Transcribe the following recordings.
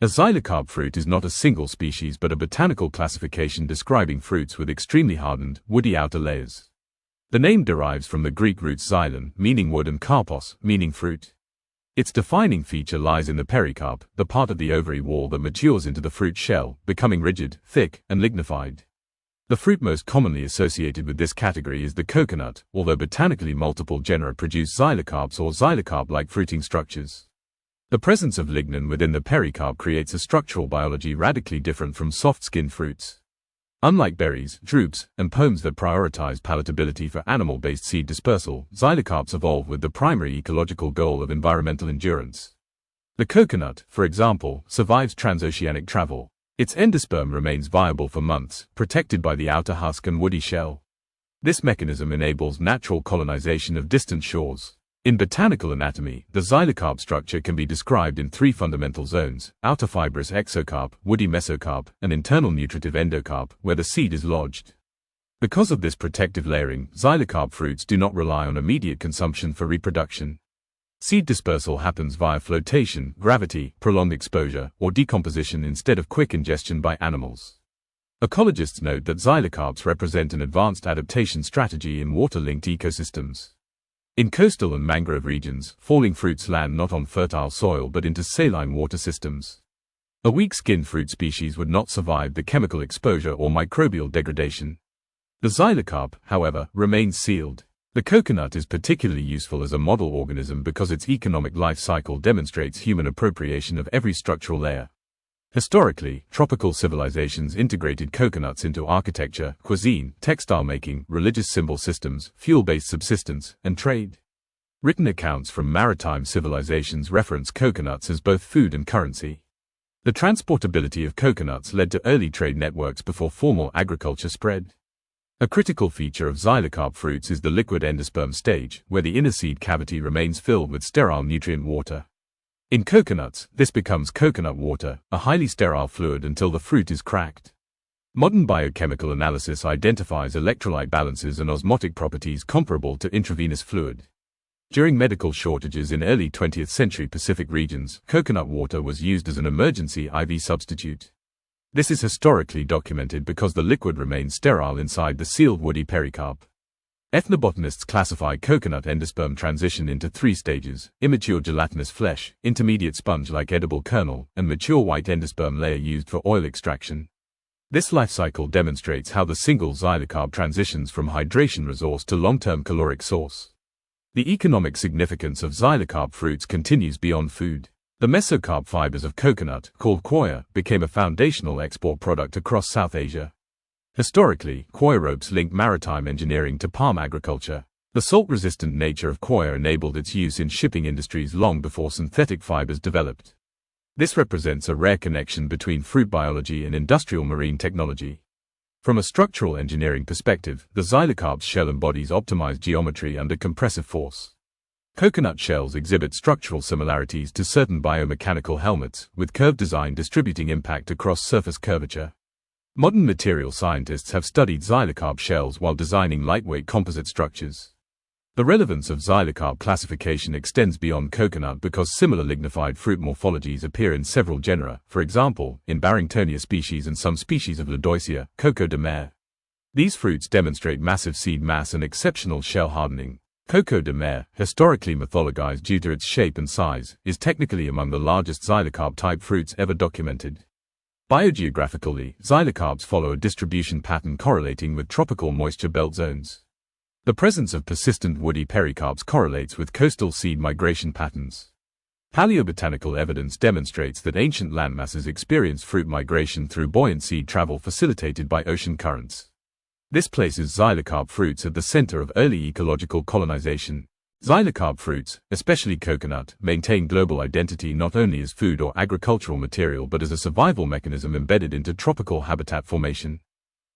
A xylocarp fruit is not a single species but a botanical classification describing fruits with extremely hardened, woody outer layers. The name derives from the Greek roots xylon, meaning wood, and karpos, meaning fruit. Its defining feature lies in the pericarp, the part of the ovary wall that matures into the fruit shell, becoming rigid, thick, and lignified. The fruit most commonly associated with this category is the coconut, although botanically multiple genera produce xylocarps or xylocarp-like fruiting structures. The presence of lignin within the pericarp creates a structural biology radically different from soft-skinned fruits. Unlike berries, drupes, and pomes that prioritize palatability for animal-based seed dispersal, xylocarps evolve with the primary ecological goal of environmental endurance. The coconut, for example, survives transoceanic travel. Its endosperm remains viable for months, protected by the outer husk and woody shell. This mechanism enables natural colonization of distant shores. In botanical anatomy, the xylocarp structure can be described in three fundamental zones: outer fibrous exocarp, woody mesocarp, and internal nutritive endocarp, where the seed is lodged. Because of this protective layering, xylocarp fruits do not rely on immediate consumption for reproduction. Seed dispersal happens via flotation, gravity, prolonged exposure, or decomposition instead of quick ingestion by animals. Ecologists note that xylocarps represent an advanced adaptation strategy in water-linked ecosystems. In coastal and mangrove regions, falling fruits land not on fertile soil but into saline water systems. A weak-skinned fruit species would not survive the chemical exposure or microbial degradation. The xylocarp, however, remains sealed. The coconut is particularly useful as a model organism because its economic life cycle demonstrates human appropriation of every structural layer. Historically, tropical civilizations integrated coconuts into architecture, cuisine, textile making, religious symbol systems, fuel-based subsistence, and trade. Written accounts from maritime civilizations reference coconuts as both food and currency. The transportability of coconuts led to early trade networks before formal agriculture spread. A critical feature of xylocarp fruits is the liquid endosperm stage, where the inner seed cavity remains filled with sterile nutrient water. In coconuts, this becomes coconut water, a highly sterile fluid until the fruit is cracked. Modern biochemical analysis identifies electrolyte balances and osmotic properties comparable to intravenous fluid. During medical shortages in early 20th century Pacific regions, coconut water was used as an emergency IV substitute. This is historically documented because the liquid remains sterile inside the sealed woody pericarp. Ethnobotanists classify coconut endosperm transition into three stages: immature gelatinous flesh, intermediate sponge-like edible kernel, and mature white endosperm layer used for oil extraction. This life cycle demonstrates how the single xylocarp transitions from hydration resource to long-term caloric source. The economic significance of xylocarp fruits continues beyond food. The mesocarp fibers of coconut, called coir, became a foundational export product across South Asia. Historically, coir ropes linked maritime engineering to palm agriculture. The salt-resistant nature of coir enabled its use in shipping industries long before synthetic fibers developed. This represents a rare connection between fruit biology and industrial marine technology. From a structural engineering perspective, the xylocarp's shell embodies optimized geometry under compressive force. Coconut shells exhibit structural similarities to certain biomechanical helmets, with curved design distributing impact across surface curvature. Modern material scientists have studied xylocarp shells while designing lightweight composite structures. The relevance of xylocarp classification extends beyond coconut because similar lignified fruit morphologies appear in several genera, for example, in Barringtonia species and some species of Ladoicea, coco de mer. These fruits demonstrate massive seed mass and exceptional shell hardening. Coco de mer, historically mythologized due to its shape and size, is technically among the largest xylocarp-type fruits ever documented. Biogeographically, xylocarps follow a distribution pattern correlating with tropical moisture belt zones. The presence of persistent woody pericarps correlates with coastal seed migration patterns. Paleobotanical evidence demonstrates that ancient landmasses experienced fruit migration through buoyant seed travel facilitated by ocean currents. This places xylocarp fruits at the center of early ecological colonization. Xylocarp fruits, especially coconut, maintain global identity not only as food or agricultural material but as a survival mechanism embedded into tropical habitat formation.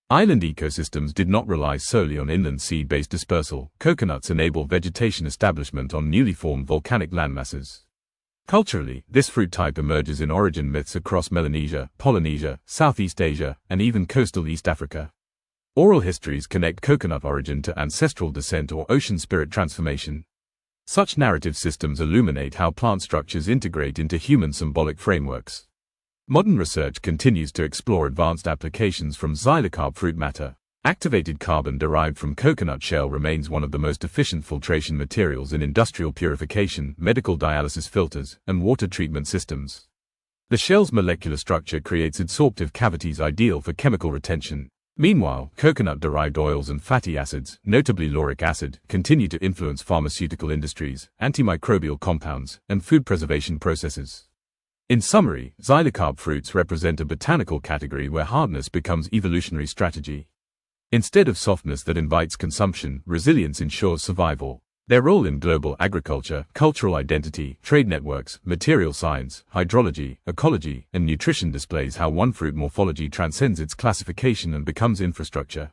Island ecosystems did not rely solely on inland seed-based dispersal. Coconuts enable vegetation establishment on newly formed volcanic landmasses. Culturally, this fruit type emerges in origin myths across Melanesia, Polynesia, Southeast Asia, and even coastal East Africa. Oral histories connect coconut origin to ancestral descent or ocean spirit transformation. Such narrative systems illuminate how plant structures integrate into human symbolic frameworks. Modern research continues to explore advanced applications from xylocarp fruit matter. Activated carbon derived from coconut shell remains one of the most efficient filtration materials in industrial purification, medical dialysis filters, and water treatment systems. The shell's molecular structure creates adsorptive cavities ideal for chemical retention. Meanwhile, coconut-derived oils and fatty acids, notably lauric acid, continue to influence pharmaceutical industries, antimicrobial compounds, and food preservation processes. In summary, xylocarp fruits represent a botanical category where hardness becomes evolutionary strategy. Instead of softness that invites consumption, resilience ensures survival. Their role in global agriculture, cultural identity, trade networks, material science, hydrology, ecology, and nutrition displays how one fruit morphology transcends its classification and becomes infrastructure.